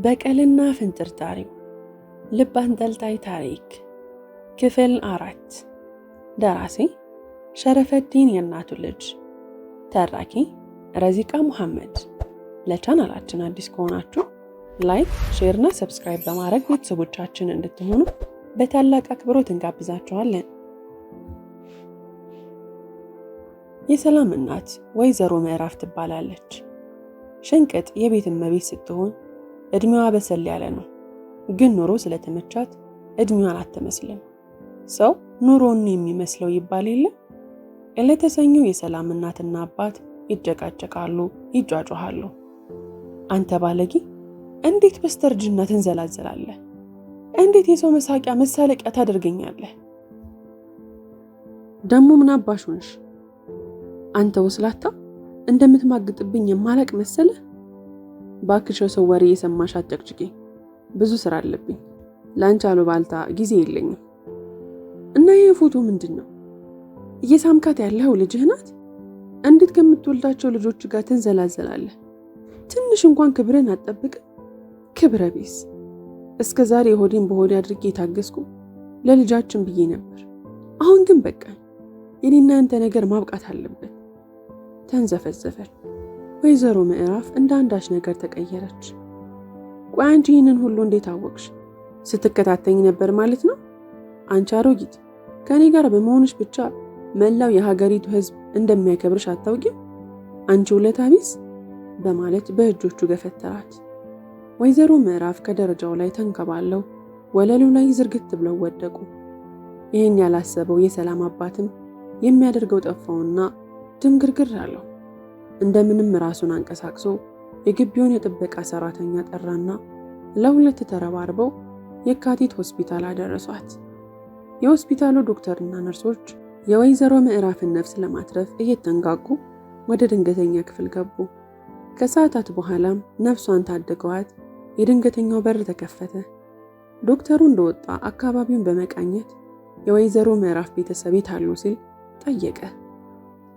በቀልና ፍንጥርጣሪው ልብ አንጠልጣይ ታሪክ ክፍል 4። ደራሲ ሸረፈዲን የእናቱ ልጅ፣ ተራኪ ረዚቃ ሙሐመድ። ለቻናላችን አዲስ ከሆናችሁ ላይክ፣ ሼር እና ሰብስክራይብ በማድረግ ቤተሰቦቻችን እንድትሆኑ በታላቅ አክብሮት እንጋብዛችኋለን። የሰላም እናት ወይዘሮ ምዕራፍ ትባላለች። ሽንቅጥ የቤት እመቤት ስትሆን እድሜዋ በሰል ያለ ነው። ግን ኑሮ ስለተመቻት እድሜዋን አትመስልም። ሰው ኑሮን የሚመስለው ይባል የለ። ለተሰኘው የሰላም እናትና አባት ይጨቃጨቃሉ፣ ይጫጫሃሉ። አንተ ባለጌ እንዴት በስተርጅና ትንዘላዘላለህ? እንዴት የሰው መሳቂያ መሳለቂያ ታደርገኛለህ? ደሞ ምን አባሽ ሆንሽ? አንተ ወስላታ እንደምትማግጥብኝ የማላቅ መሰለ? ባክሽው ሰው ወሬ የሰማሽ አጨቅጭቂ። ብዙ ስራ አለብኝ። ላንቺ አሉባልታ ጊዜ የለኝም። እና ይሄ ፎቶ ምንድነው? እየሳምካት ያለው ልጅህ ናት? እንዴት ከምትወልዳቸው ልጆች ጋር ትንዘላዘላለህ? ትንሽ እንኳን ክብርን አትጠብቅም? ክብረ ቢስ። እስከ ዛሬ ሆዴን በሆዴ አድርጌ የታገስኩ ለልጃችን ብዬ ነበር። አሁን ግን በቃ የኔና ያንተ ነገር ማብቃት አለበት። ተንዘፈዘፈች። ወይዘሮ ምዕራፍ እንደ አንዳች ነገር ተቀየረች። ቆይ አንቺ ይህንን ሁሉ እንዴት አወቅሽ? ስትከታተኝ ነበር ማለት ነው? አንቺ አሮጊት፣ ከኔ ጋር በመሆንሽ ብቻ መላው የሀገሪቱ ሕዝብ እንደሚያከብርሽ አታውቂም? አንቺ ውለታ ቢስ በማለት በእጆቹ ገፈተራት። ወይዘሮ ምዕራፍ ከደረጃው ላይ ተንከባለው ወለሉ ላይ ዝርግት ብለው ወደቁ። ይህን ያላሰበው የሰላም አባትም የሚያደርገው ጠፋውና ድንግርግር አለው። እንደምንም ራሱን አንቀሳቅሶ የግቢውን የጥበቃ ሰራተኛ ጠራና ለሁለት ተረባርበው የካቲት ሆስፒታል አደረሷት። የሆስፒታሉ ዶክተርና ነርሶች የወይዘሮ ምዕራፍን ነፍስ ለማትረፍ እየተንጋጉ ወደ ድንገተኛ ክፍል ገቡ። ከሰዓታት በኋላም ነፍሷን ታድገዋት የድንገተኛው በር ተከፈተ። ዶክተሩ እንደወጣ አካባቢውን በመቃኘት የወይዘሮ ምዕራፍ ቤተሰብ የት አሉ ሲል ጠየቀ።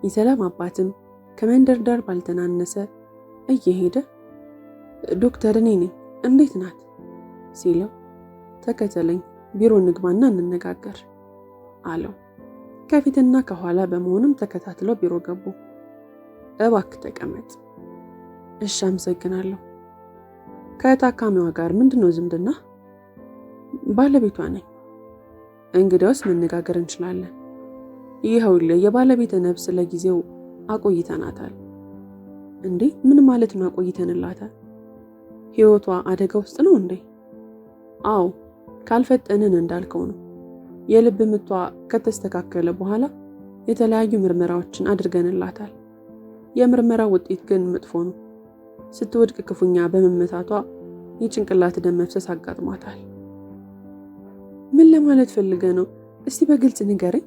የሰላም አባትም ከመንደር ዳር ባልተናነሰ እየሄደ ዶክተር እኔ ነኝ፣ እንዴት ናት ሲለው ተከተለኝ፣ ቢሮ እንግባና እንነጋገር አለው። ከፊትና ከኋላ በመሆንም ተከታትለው ቢሮ ገቡ። እባክህ ተቀመጥ። እሺ አመሰግናለሁ። ከታካሚዋ ጋር ምንድነው ዝምድና? ባለቤቷ ነኝ። እንግዲያውስ መነጋገር እንችላለን። ይኸውልህ የባለቤት ነፍስ ለጊዜው አቆይተናታል። እንዴ ምን ማለት ነው አቆይተንላታል? ህይወቷ አደጋ ውስጥ ነው እንዴ? አዎ ካልፈጠንን እንዳልከው ነው። የልብ ምቷ ከተስተካከለ በኋላ የተለያዩ ምርመራዎችን አድርገንላታል። የምርመራው ውጤት ግን መጥፎ ነው። ስትወድቅ ክፉኛ በመመታቷ የጭንቅላት ደም መፍሰስ አጋጥሟታል። ምን ለማለት ፈልገ ነው? እስቲ በግልጽ ንገረኝ።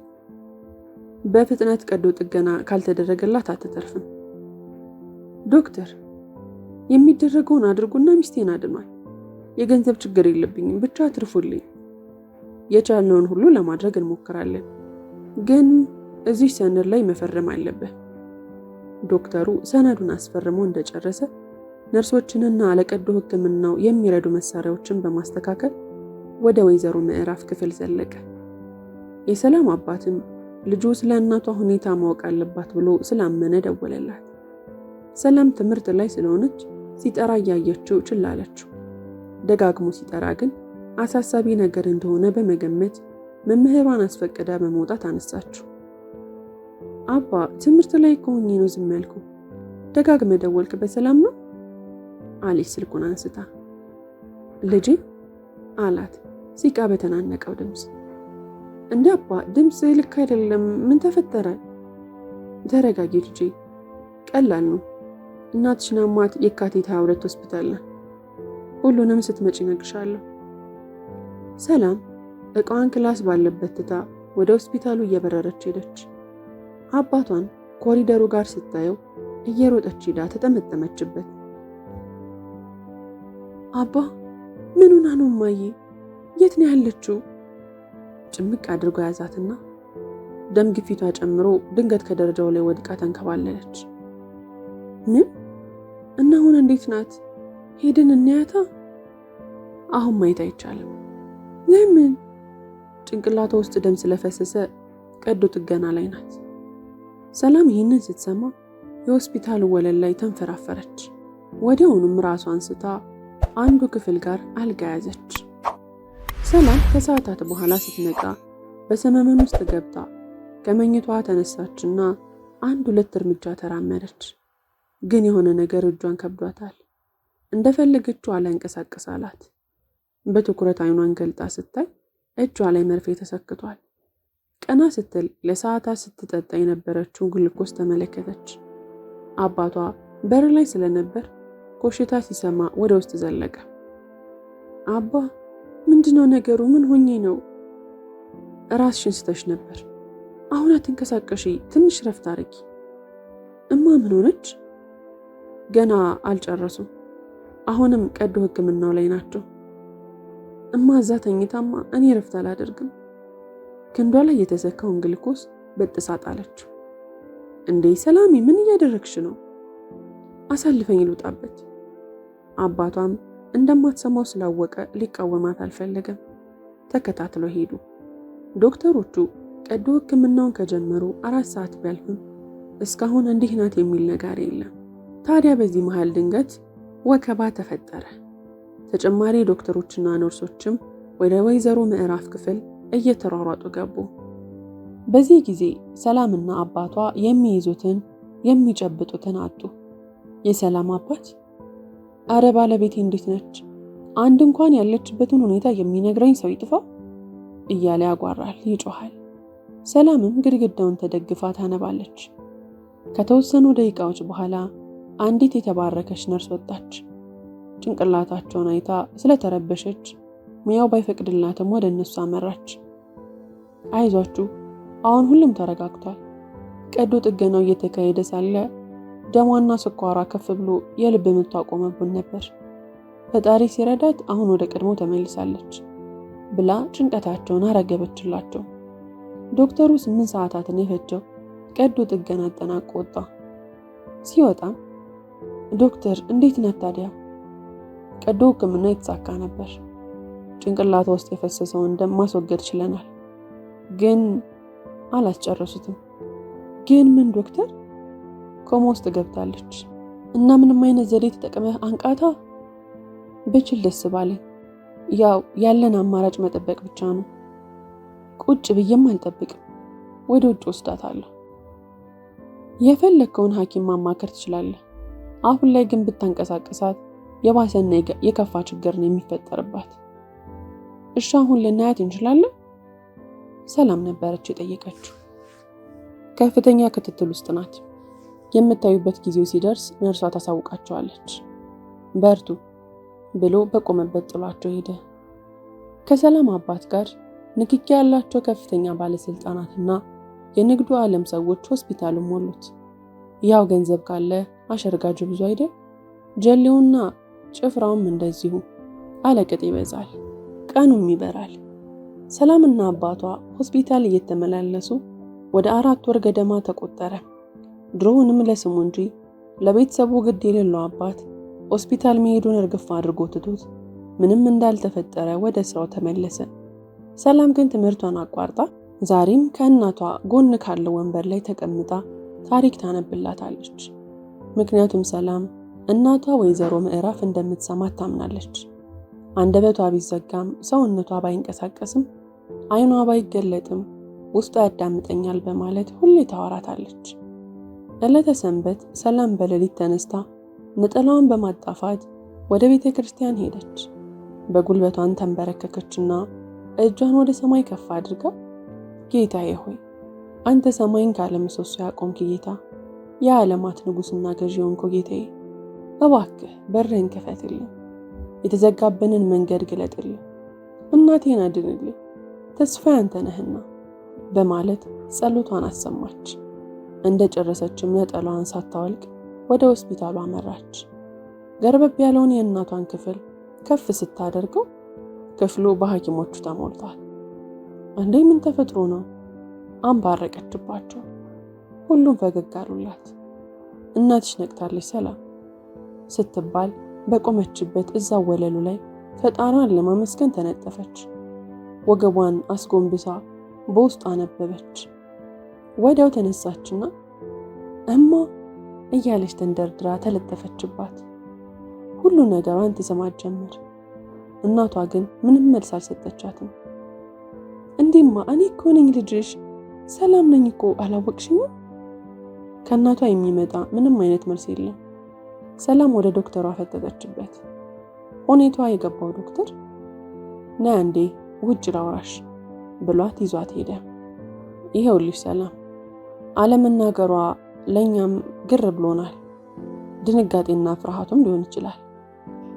በፍጥነት ቀዶ ጥገና ካልተደረገላት አትተርፍም። ዶክተር የሚደረገውን አድርጉና ሚስቴን አድኗል። የገንዘብ ችግር የለብኝም፣ ብቻ አትርፉልኝ። የቻልነውን ሁሉ ለማድረግ እንሞክራለን፣ ግን እዚህ ሰነድ ላይ መፈረም አለብህ። ዶክተሩ ሰነዱን አስፈርሞ እንደጨረሰ ነርሶችንና ለቀዶ ሕክምናው የሚረዱ መሳሪያዎችን በማስተካከል ወደ ወይዘሮ ምዕራፍ ክፍል ዘለቀ። የሰላም አባትም ልጁ ስለ እናቷ ሁኔታ ማወቅ አለባት ብሎ ስላመነ ደወለላት። ሰላም ትምህርት ላይ ስለሆነች ሲጠራ እያየችው ችላለችው። ደጋግሞ ሲጠራ ግን አሳሳቢ ነገር እንደሆነ በመገመት መምህሯን አስፈቅዳ በመውጣት አነሳችው። አባ ትምህርት ላይ ከሆኜ ነው ዝም ያልኩ። ደጋግመ ደወልክ፣ በሰላም ነው አለች ስልኩን አንስታ። ልጄ አላት ሲቃ በተናነቀው ድምፅ። እንዴ አባ ድምፅ ልክ አይደለም፣ ምን ተፈጠረ? ተረጋጊ ልጄ፣ ቀላል ነው። እናትሽን አሟት የካቲት 22 ሆስፒታል ነው። ሁሉንም ስትመጪ እነግርሻለሁ። ሰላም እቃዋን ክላስ ባለበት ትታ ወደ ሆስፒታሉ እየበረረች ሄደች። አባቷን ኮሪደሩ ጋር ስታየው እየሮጠች ሄዳ ተጠመጠመችበት። አባ ምን ሆና ነው እማዬ? የት ነው ያለችው? ጭምቅ አድርጎ ያዛትና ደም ግፊቷ ጨምሮ ድንገት ከደረጃው ላይ ወድቃ ተንከባለለች። ምን እና አሁን እንዴት ናት? ሄደን እንያታ አሁን ማየት አይቻልም። ለምን? ጭንቅላቷ ውስጥ ደም ስለፈሰሰ ቀዶ ጥገና ላይ ናት። ሰላም ይህንን ስትሰማ የሆስፒታሉ ወለል ላይ ተንፈራፈረች። ወዲያውኑም ራሷን ስታ አንዱ ክፍል ጋር አልጋ ያዘች። ሰላም ከሰዓታት በኋላ ስትነቃ በሰመመን ውስጥ ገብታ ከመኝቷ ተነሳችና 1-2 እርምጃ ተራመደች። ግን የሆነ ነገር እጇን ከብዷታል። እንደፈለገችው አላንቀሳቀስ አላት። በትኩረት አይኗን ገልጣ ስታይ እጇ ላይ መርፌ ተሰክቷል። ቀና ስትል ለሰዓታት ስትጠጣ የነበረችው ግሉኮስ ተመለከተች። አባቷ በር ላይ ስለነበር ኮሽታ ሲሰማ ወደ ውስጥ ዘለቀ። አባ፣ ምንድነው ነገሩ? ምን ሆኜ ነው? ራስሽን ስተሽ ነበር። አሁን አትንቀሳቀሺ፣ ትንሽ ረፍት አድርጊ። እማ ምን ሆነች? ገና አልጨረሱም። አሁንም ቀዶ ሕክምናው ላይ ናቸው። እማ እዛ ተኝታማ እኔ ረፍት አላደርግም። ክንዷ ላይ የተሰካውን ግሉኮስ በጥሳ ጣለችው። እንዴ ሰላሚ፣ ምን እያደረግሽ ነው? አሳልፈኝ ልውጣበት። አባቷም እንደማትሰማው ስላወቀ ሊቃወማት አልፈለገም። ተከታትለው ሄዱ። ዶክተሮቹ ቀዶ ሕክምናውን ከጀመሩ 4 ሰዓት ቢያልፍም እስካሁን እንዲህ ናት የሚል ነገር የለም። ታዲያ በዚህ መሃል ድንገት ወከባ ተፈጠረ። ተጨማሪ ዶክተሮችና ነርሶችም ወደ ወይዘሮ ምዕራፍ ክፍል እየተሯሯጡ ገቡ። በዚህ ጊዜ ሰላምና አባቷ የሚይዙትን የሚጨብጡትን አጡ። የሰላም አባት አረ ባለቤቴ እንዴት ነች? አንድ እንኳን ያለችበትን ሁኔታ የሚነግረኝ ሰው ይጥፋ እያለ ያጓራል፣ ይጮሃል። ሰላምም ግድግዳውን ተደግፋ ታነባለች። ከተወሰኑ ደቂቃዎች በኋላ አንዲት የተባረከች ነርስ ወጣች። ጭንቅላታቸውን አይታ ስለተረበሸች ሙያው ባይፈቅድላትም ወደ እነሱ አመራች። አይዟችሁ፣ አሁን ሁሉም ተረጋግቷል። ቀዶ ጥገናው እየተካሄደ ሳለ ደሟና ስኳሯ ከፍ ብሎ የልብ ምቷ ቆመብን ነበር። ፈጣሪ ሲረዳት አሁን ወደ ቀድሞ ተመልሳለች ብላ ጭንቀታቸውን አረገበችላቸው። ዶክተሩ 8 ሰዓታትን የፈጀው ቀዶ ጥገና አጠናቆ ወጣ። ሲወጣም ዶክተር እንዴት ነህ ታዲያ? ቀዶ ሕክምና የተሳካ ነበር። ጭንቅላቷ ውስጥ የፈሰሰውን ደም ማስወገድ ችለናል። ግን አላስጨረሱትም። ግን ምን ዶክተር? ኮማ ውስጥ ገብታለች እና ምንም አይነት ዘዴ ተጠቅመህ አንቃታ? ብችል ደስ ባለኝ። ያው ያለን አማራጭ መጠበቅ ብቻ ነው። ቁጭ ብዬም አልጠብቅም። ወደ ውጭ ወስዳታለሁ። የፈለግከውን ሐኪም ማማከር ትችላለህ። አሁን ላይ ግን ብታንቀሳቀሳት የባሰና የከፋ ችግር ነው የሚፈጠርባት። እሺ አሁን ልናያት እንችላለን? ሰላም ነበረች የጠየቀችው። ከፍተኛ ክትትል ውስጥ ናት። የምታዩበት ጊዜው ሲደርስ ነርሷ ታሳውቃቸዋለች። በርቱ ብሎ በቆመበት ጥሏቸው ሄደ። ከሰላም አባት ጋር ንክኪ ያላቸው ከፍተኛ ባለስልጣናትና የንግዱ ዓለም ሰዎች ሆስፒታሉን ሞሉት። ያው ገንዘብ ካለ አሸርጋጅ ብዙ አይደል? ጀሌውና ጭፍራውም እንደዚሁ አለቅጥ ይበዛል፣ ቀኑም ይበራል። ሰላምና አባቷ ሆስፒታል እየተመላለሱ ወደ 4 ወር ገደማ ተቆጠረ። ድሮውንም ለስሙ እንጂ ለቤተሰቡ ግድ የሌለው አባት ሆስፒታል መሄዱን እርግፍ አድርጎ ትቶት ምንም እንዳልተፈጠረ ወደ ስራው ተመለሰ። ሰላም ግን ትምህርቷን አቋርጣ ዛሬም ከእናቷ ጎን ካለው ወንበር ላይ ተቀምጣ ታሪክ ታነብላታለች። ምክንያቱም ሰላም እናቷ ወይዘሮ ምዕራፍ እንደምትሰማት ታምናለች። አንደበቷ ቢዘጋም ሰውነቷ ባይንቀሳቀስም አይኗ ባይገለጥም ውስጧ ያዳምጠኛል በማለት ሁሌ ታወራታለች። ዕለተ ሰንበት ሰላም በሌሊት ተነስታ ነጠላዋን በማጣፋት ወደ ቤተ ክርስቲያን ሄደች። በጉልበቷን ተንበረከከችና እጇን ወደ ሰማይ ከፍ አድርጋ ጌታዬ ሆይ አንተ ሰማይን ካለ ምሰሶ ያቆምክ ጌታ፣ የዓለማት ንጉሥና ገዢ ሆንክ ጌታዬ፣ እባክህ በርህን ክፈትልኝ፣ የተዘጋብንን መንገድ ግለጥልኝ፣ እናቴን አድንልኝ፣ ተስፋ ያንተ ነህና በማለት ጸሎቷን አሰማች። እንደ ጨረሰችም ነጠላዋን ሳታወልቅ ወደ ሆስፒታሉ አመራች። ገርበብ ያለውን የእናቷን ክፍል ከፍ ስታደርገው ክፍሉ በሐኪሞቹ ተሞልቷል። እንዴ ምን ተፈጥሮ ነው? አንባረቀችባቸው። ሁሉም ፈገግ አሉላት። እናትሽ ነቅታለች ሰላም ስትባል በቆመችበት እዛው ወለሉ ላይ ፈጣሪዋን ለማመስገን ተነጠፈች። ወገቧን አስጎንብሳ በውስጡ አነበበች። ወዲያው ተነሳችና እማ እያለች ተንደርድራ ተለጠፈችባት። ሁሉ ነገሯን ትሰማት ጀመር። እናቷ ግን ምንም መልስ አልሰጠቻትም። እንዴማ እኔ እኮ ነኝ ልጅሽ፣ ሰላም ነኝ እኮ አላወቅሽኝም? ከእናቷ የሚመጣ ምንም አይነት መልስ የለም። ሰላም ወደ ዶክተሯ ፈጠጠችበት። ሁኔታዋ የገባው ዶክተር ና እንዴ ውጭ ላውራሽ ብሏት ይዟት ሄደ። ይኸውልሽ ሰላም፣ አለመናገሯ ለእኛም ግር ብሎናል። ድንጋጤና ፍርሃቱም ሊሆን ይችላል።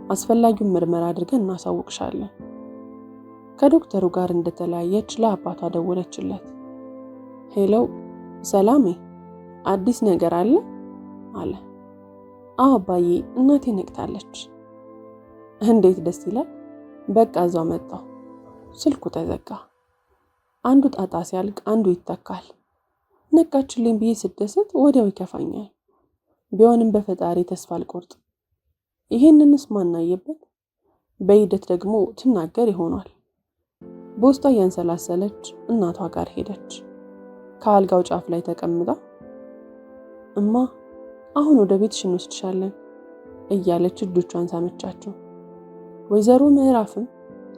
አስፈላጊውን ምርመራ አድርገን እናሳውቅሻለን። ከዶክተሩ ጋር እንደተለያየች ለአባቷ ደወለችለት። ሄሎ ሰላሜ፣ አዲስ ነገር አለ አለ። አዎ አባዬ፣ እናቴ ነቅታለች። እንዴት ደስ ይላል። በቃ እዛው መጣሁ። ስልኩ ተዘጋ። አንዱ ጣጣ ሲያልቅ አንዱ ይተካል። ነቃችልኝ ብዬ ስደሰት ወዲያው ይከፋኛል። ቢሆንም በፈጣሪ ተስፋ አልቆርጥ። ይሄንንስ ማናየበት? በሂደት ደግሞ ትናገር ይሆናል። በውስጧ እያንሰላሰለች እናቷ ጋር ሄደች። ከአልጋው ጫፍ ላይ ተቀምጣ እማ አሁን ወደ ቤትሽ እንወስድሻለን እያለች እጆቿን ሳመቻቸው። ወይዘሮ ምዕራፍም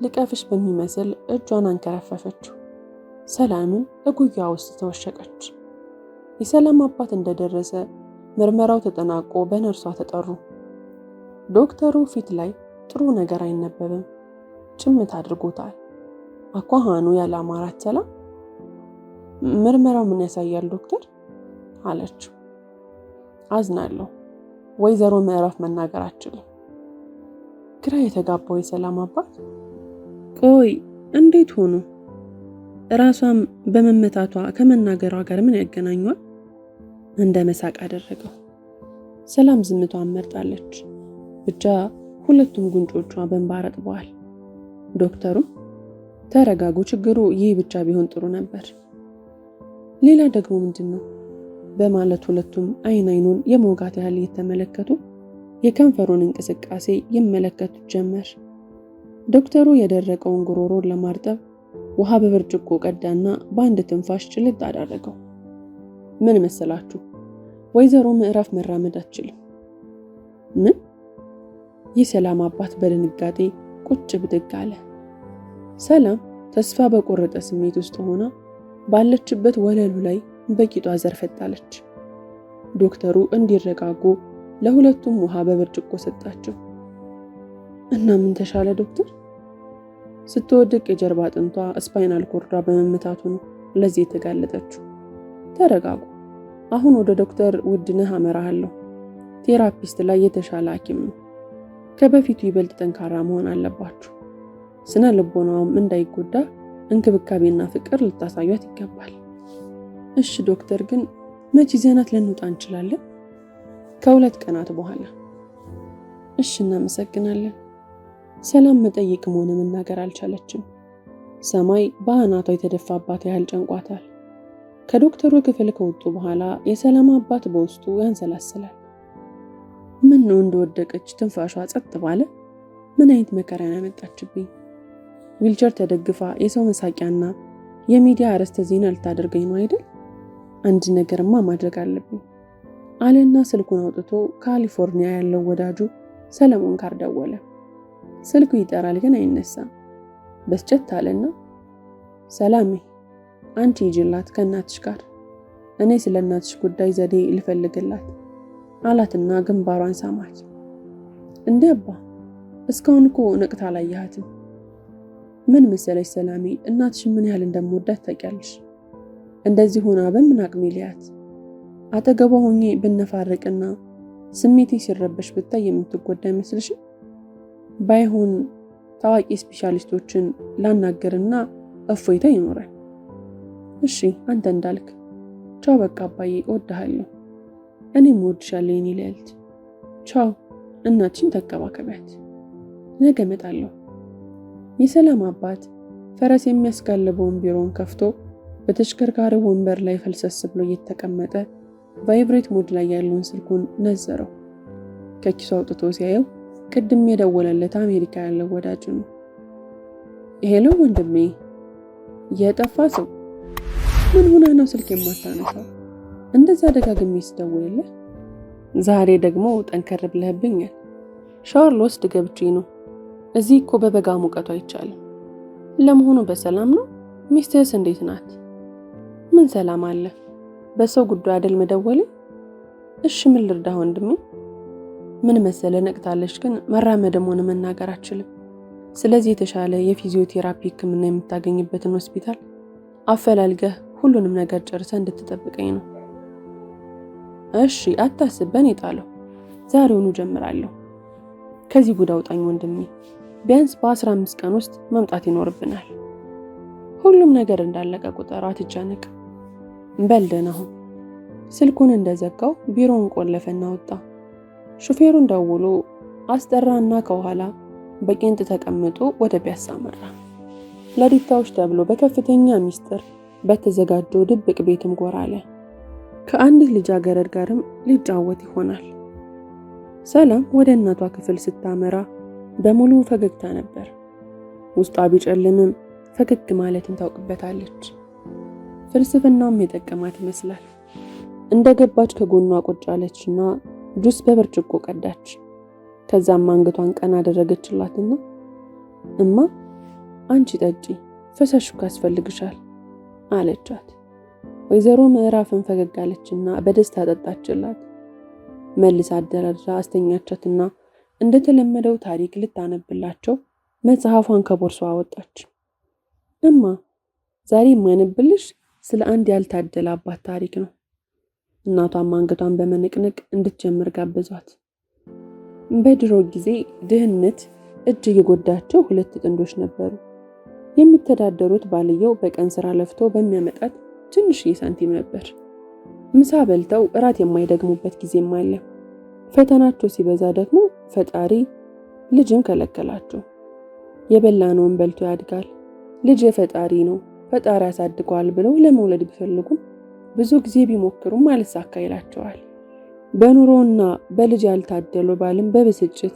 ልቀፍሽ በሚመስል እጇን አንከረፈፈችው። ሰላምም እጉያ ውስጥ ተወሸቀች። የሰላም አባት እንደደረሰ ምርመራው ተጠናቆ በነርሷ ተጠሩ። ዶክተሩ ፊት ላይ ጥሩ ነገር አይነበብም። ጭምት አድርጎታል። አኳኋኑ ያለ አማራት ሰላም ምርመራው ምን ያሳያል ዶክተር አለችው። አዝናለሁ፣ ወይዘሮ ምዕራፍ መናገር አትችልም። ግራ የተጋባው የሰላም አባት ቆይ እንዴት ሆኖ? ራሷም በመመታቷ ከመናገሯ ጋር ምን ያገናኘዋል? እንደ መሳቅ አደረገው። ሰላም ዝምቷን መርጣለች። ብቻ ሁለቱም ጉንጮቿ በእንባ ረጥበዋል። ዶክተሩም ተረጋጉ፣ ችግሩ ይህ ብቻ ቢሆን ጥሩ ነበር። ሌላ ደግሞ ምንድን ነው በማለት ሁለቱም አይን አይኑን የመውጋት ያህል እየተመለከቱ የከንፈሩን እንቅስቃሴ ይመለከቱት ጀመር። ዶክተሩ የደረቀውን ጉሮሮን ለማርጠብ ውሃ በብርጭቆ ቀዳና በአንድ ትንፋሽ ጭልጥ አደረገው። ምን መሰላችሁ? ወይዘሮ ምዕራፍ መራመድ አትችልም። ምን? የሰላም አባት በድንጋጤ ቁጭ ብድግ አለ። ሰላም ተስፋ በቆረጠ ስሜት ውስጥ ሆና ባለችበት ወለሉ ላይ በቂጧ ዘርፈጣለች። ዶክተሩ እንዲረጋጉ ለሁለቱም ውሃ በብርጭቆ ሰጣቸው። እና ምን ተሻለ ዶክተር? ስትወድቅ የጀርባ አጥንቷ ስፓይናል ኮርዷ በመመታቱ ነው ለዚህ የተጋለጠችው። ተረጋጉ። አሁን ወደ ዶክተር ውድነህ አመራሃለሁ። ቴራፒስት ላይ የተሻለ ሐኪም ነው። ከበፊቱ ይበልጥ ጠንካራ መሆን አለባችሁ። ስነ ልቦናውም እንዳይጎዳ እንክብካቤና ፍቅር ልታሳዩት ይገባል። እሺ ዶክተር፣ ግን መቼ ይዘናት ልንወጣ እንችላለን? ከ2 ቀናት በኋላ። እሺ እናመሰግናለን። ሰላም መጠየቅም ሆነ መናገር አልቻለችም። ሰማይ በአናቷ የተደፋባት ያህል ጨንቋታል። ከዶክተሩ ክፍል ከወጡ በኋላ የሰላም አባት በውስጡ ያንሰላስላል። ምን ነው እንደወደቀች ትንፋሿ ጸጥ ባለ። ምን አይነት መከራ ያመጣችብኝ? ዊልቸር ተደግፋ የሰው መሳቂያና የሚዲያ አርዕስተ ዜና ልታደርገኝ ነው አይደል? አንድ ነገርማ ማድረግ አለብኝ አለና ስልኩን አውጥቶ ካሊፎርኒያ ያለው ወዳጁ ሰለሞን ጋር ደወለ። ስልኩ ይጠራል ግን አይነሳም። በስጨት አለና ሰላሜ፣ አንቺ ሂጂላት ከእናትሽ ጋር፣ እኔ ስለ እናትሽ ጉዳይ ዘዴ ልፈልግላት አላትና ግንባሯን ሳማት። እንዴ አባ፣ እስካሁን እኮ ነቅታ አላየሃትም። ምን መሰለሽ ሰላሜ፣ እናትሽ ምን ያህል እንደምወዳት ታውቂያለሽ። እንደዚህ ሆና በምን አቅሜ ልያት? አጠገቧ ሆኜ ብነፋረቅና ስሜቴ ሲረበሽ ብታይ የምትጎዳ አይመስልሽም? ባይሆን ታዋቂ ስፔሻሊስቶችን ላናገርና እፎይታ ይኖራል። እሺ አንተ እንዳልክ። ቻው በቃ አባዬ፣ እወድሃለሁ። እኔም እወድሻለሁ የኔ ልዕልት። ቻው፣ እናትሽን ተከባከቢያት። ነገ እመጣለሁ። የሰላም አባት ፈረስ የሚያስጋልበውን ቢሮውን ከፍቶ በተሽከርካሪ ወንበር ላይ ፈልሰስ ብሎ እየተቀመጠ ቫይብሬት ሞድ ላይ ያለውን ስልኩን ነዘረው። ከኪሱ አውጥቶ ሲያየው ቅድም የደወለለት አሜሪካ ያለው ወዳጅ ነው። ሄሎ ወንድሜ፣ የጠፋ ሰው ምን ሆነህ ነው ስልክ የማታነሳው? እንደዛ ደጋግሜ ስደውልልህ። ዛሬ ደግሞ ጠንከር ብለህብኛል። ሻወር ልወስድ ገብቼ ነው። እዚህ እኮ በበጋ ሙቀቱ አይቻልም። ለመሆኑ በሰላም ነው? ሚስትህስ እንዴት ናት? ምን ሰላም አለ? በሰው ጉዳይ አይደል መደወል? እሺ ምን ልርዳህ ወንድሜ? ምን መሰለ ነቅታለች፣ ግን መራመድም ሆነ መናገር አትችልም። ስለዚህ የተሻለ የፊዚዮቴራፒ ሕክምና የምታገኝበትን ሆስፒታል አፈላልገህ ሁሉንም ነገር ጨርሰህ እንድትጠብቀኝ ነው። እሺ አታስብ፣ በኔ ጣለው። ዛሬውኑ ጀምራለሁ። ከዚህ ጉድ አውጣኝ ወንድሜ። ቢያንስ በ15 ቀን ውስጥ መምጣት ይኖርብናል። ሁሉም ነገር እንዳለቀ ቁጠራ፣ አትጨነቅ። በል ደህና ሁን። ስልኩን እንደዘጋው ቢሮውን ቆለፈና ወጣ። ሹፌሩን ደውሎ አስጠራና ከኋላ በቄንጥ ተቀምጦ ወደ ፒያሳ አመራ። ለዲታዎች ተብሎ በከፍተኛ ሚስጥር በተዘጋጀው ድብቅ ቤትም ጎራ አለ። ከአንዲት ልጃገረድ ጋርም ሊጫወት ይሆናል። ሰላም ወደ እናቷ ክፍል ስታመራ በሙሉ ፈገግታ ነበር። ውስጧ ቢጨልምም ፈገግ ማለትን ታውቅበታለች። ፍልስፍናውም የጠቀማት ይመስላል። እንደገባች ከጎኗ ቁጭ አለችና ጁስ በብርጭቆ ቀዳች። ከዛም አንገቷን ቀና አደረገችላትና እማ አንቺ ጠጪ፣ ፈሳሽ እኮ ያስፈልግሻል አለቻት። ወይዘሮ ምዕራፍን ፈገግ አለችና በደስታ ጠጣችላት። መልሳ አደራድራ አስተኛቻትና እንደተለመደው ታሪክ ልታነብላቸው መጽሐፏን ከቦርሷ አወጣች። እማ ዛሬ የማነብልሽ ስለ አንድ ያልታደለ አባት ታሪክ ነው። እናቷም አንገቷን በመነቅነቅ እንድትጀምር ጋበዟት። በድሮ ጊዜ ድህነት እጅ የጎዳቸው 2 ጥንዶች ነበሩ። የሚተዳደሩት ባልየው በቀን ስራ ለፍቶ በሚያመጣት ትንሽዬ ሳንቲም ነበር። ምሳ በልተው እራት የማይደግሙበት ጊዜም አለ። ፈተናቸው ሲበዛ ደግሞ ፈጣሪ ልጅም ከለከላቸው። የበላነውን በልቶ ያድጋል፣ ልጅ የፈጣሪ ነው፣ ፈጣሪ ያሳድገዋል ብለው ለመውለድ ቢፈልጉም ብዙ ጊዜ ቢሞክሩም አልሳካ ይላቸዋል። በኑሮና በልጅ ያልታደሉ ባልም በብስጭት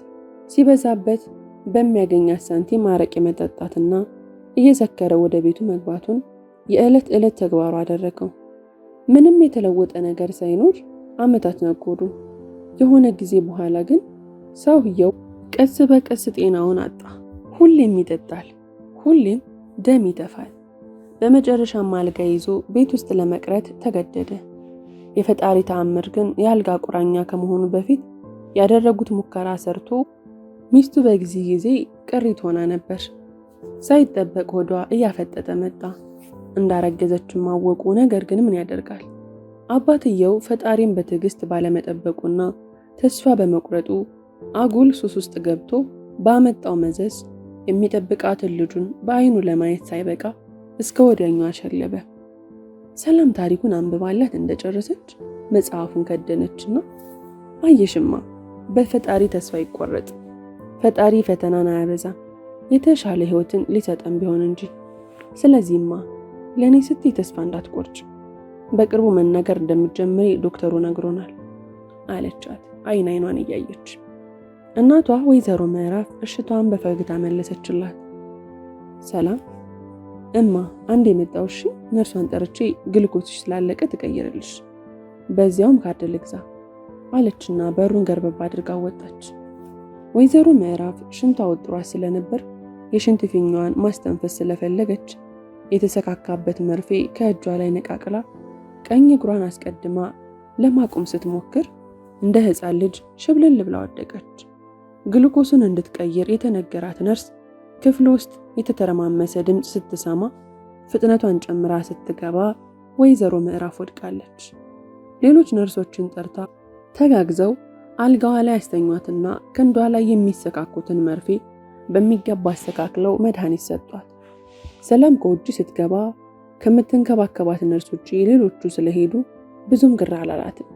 ሲበዛበት በሚያገኛት ሳንቲም አረቄ መጠጣትና እየሰከረ ወደ ቤቱ መግባቱን የዕለት ዕለት ተግባሩ አደረገው። ምንም የተለወጠ ነገር ሳይኖር ዓመታት ነጎዱ። የሆነ ጊዜ በኋላ ግን ሰውየው ቀስ በቀስ ጤናውን አጣ። ሁሌም ይጠጣል፣ ሁሌም ደም ይተፋል። በመጨረሻም አልጋ ይዞ ቤት ውስጥ ለመቅረት ተገደደ። የፈጣሪ ተአምር ግን የአልጋ ቁራኛ ከመሆኑ በፊት ያደረጉት ሙከራ ሰርቶ ሚስቱ በጊዜ ቅሪት ሆና ነበር። ሳይጠበቅ ሆዷ እያፈጠጠ መጣ። እንዳረገዘችም አወቁ። ነገር ግን ምን ያደርጋል፣ አባትየው ፈጣሪን በትዕግስት ባለመጠበቁና ተስፋ በመቁረጡ አጉል ሱስ ውስጥ ገብቶ ባመጣው መዘዝ የሚጠብቃትን ልጁን በአይኑ ለማየት ሳይበቃ እስከ ወዲያኛው አሸለበ። ሰላም ታሪኩን አንብባላት እንደጨረሰች መጽሐፉን ከደነችና አየሽማ፣ በፈጣሪ ተስፋ ይቆረጥ፣ ፈጣሪ ፈተናን አያበዛ፣ የተሻለ ህይወትን ሊሰጠን ቢሆን እንጂ። ስለዚህማ ለኔ ስትይ ተስፋ እንዳትቆርጭ፣ በቅርቡ መናገር እንደምትጀምሪ ዶክተሩ ነግሮናል አለቻት አይን አይኗን እያየች። እናቷ ወይዘሮ ምዕራፍ እሽቷን በፈገግታ መለሰችላት። ሰላም እማ አንድ የመጣው እሺ፣ ነርሷን ጠርቼ ግልኮስሽ ስላለቀ ትቀይርልሽ፣ በዚያውም ካርድ ልግዛ አለችና በሩን ገርበብ አድርጋ ወጣች። ወይዘሮ ምዕራፍ ሽንቷ ወጥሯ ስለነበር የሽንት ፊኛዋን ማስተንፈስ ስለፈለገች የተሰካካበት መርፌ ከእጇ ላይ ነቃቅላ ቀኝ እግሯን አስቀድማ ለማቆም ስትሞክር እንደ ሕፃን ልጅ ሽብልል ብላ ወደቀች። ግሉኮሱን እንድትቀይር የተነገራት ነርስ ክፍል ውስጥ የተተረማመሰ ድምፅ ስትሰማ ፍጥነቷን ጨምራ ስትገባ ወይዘሮ ምዕራፍ ወድቃለች። ሌሎች ነርሶችን ጠርታ ተጋግዘው አልጋዋ ላይ ያስተኟትና ክንዷ ላይ የሚሰካኩትን መርፌ በሚገባ አስተካክለው መድኃኒት ሰጧት። ሰላም ከውጭ ስትገባ ከምትንከባከባት ነርሶች ሌሎቹ ስለሄዱ ብዙም ግራ አላላትም።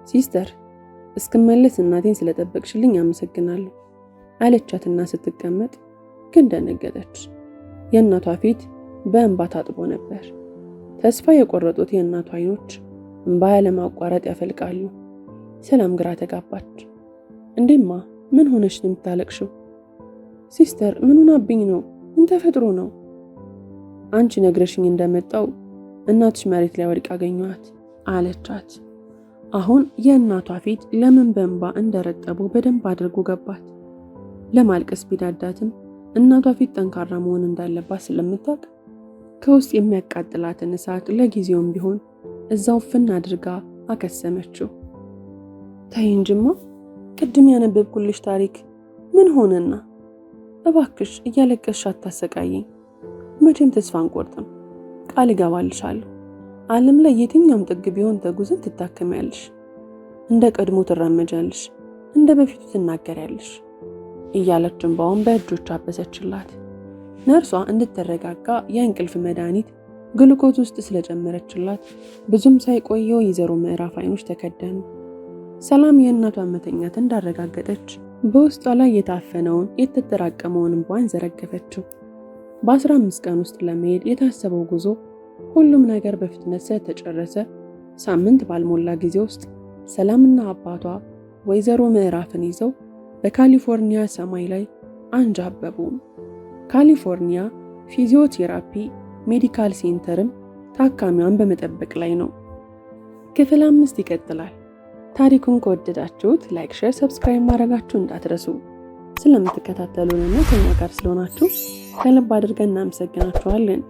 ሲስተር እስክመለስ እናቴን ስለጠበቅሽልኝ አመሰግናለሁ አለቻትና ስትቀመጥ ግን ደነገጠች። የእናቷ ፊት በእንባ ታጥቦ ነበር። ተስፋ የቆረጡት የእናቷ አይኖች እንባ ያለማቋረጥ ያፈልቃሉ። ሰላም ግራ ተጋባች። እንዴማ ምን ሆነሽ ነው የምታለቅሽው? ሲስተር ምን ሆናብኝ ነው? ምን ተፈጥሮ ነው? አንቺ ነግረሽኝ እንደመጣው እናትሽ መሬት ላይ ወድቃ አገኘኋት አለቻት። አሁን የእናቷ ፊት ለምን በእንባ እንደረጠቡ በደንብ አድርጎ ገባት። ለማልቀስ ቢዳዳትም እናቷ ፊት ጠንካራ መሆን እንዳለባት ስለምታውቅ ከውስጥ የሚያቃጥላትን እሳት ለጊዜውም ቢሆን እዛው ፍን አድርጋ አከሰመችው። ተይ እንጂማ ቅድም ያነበብኩልሽ ታሪክ ምን ሆነና? እባክሽ እያለቀስሽ አታሰቃየኝ። መቼም ተስፋ አንቆርጥም። ቃል እገባልሻለሁ። ዓለም ላይ የትኛውም ጥግ ቢሆን ተጉዘን ትታከሚያለሽ፣ እንደ ቀድሞ ትራመጃለሽ፣ እንደ በፊቱ ትናገሪያለሽ እያለች እንባውን በእጆቿ አበሰችላት። ነርሷ እንድትረጋጋ የእንቅልፍ መድኃኒት ግሉኮዝ ውስጥ ስለጨመረችላት ብዙም ሳይቆየው የዘሮ ምዕራፍ አይኖች ተከደኑ። ሰላም የእናቷን መተኛት እንዳረጋገጠች በውስጧ ላይ የታፈነውን የተጠራቀመውን እንባን ዘረገፈችው። በ15 ቀን ውስጥ ለመሄድ የታሰበው ጉዞ ሁሉም ነገር በፍጥነት ስለተጨረሰ ሳምንት ባልሞላ ጊዜ ውስጥ ሰላምና አባቷ ወይዘሮ ምዕራፍን ይዘው በካሊፎርኒያ ሰማይ ላይ አንዣበቡ። ካሊፎርኒያ ፊዚዮቴራፒ ሜዲካል ሴንተርም ታካሚዋን በመጠበቅ ላይ ነው። ክፍል 5 ይቀጥላል። ታሪኩን ከወደዳችሁት ላይክ፣ ሼር፣ ሰብስክራይብ ማድረጋችሁ እንዳትረሱ። ስለምትከታተሉንና ከኛ ጋር ስለሆናችሁ ከልብ አድርገን እናመሰግናችኋለን።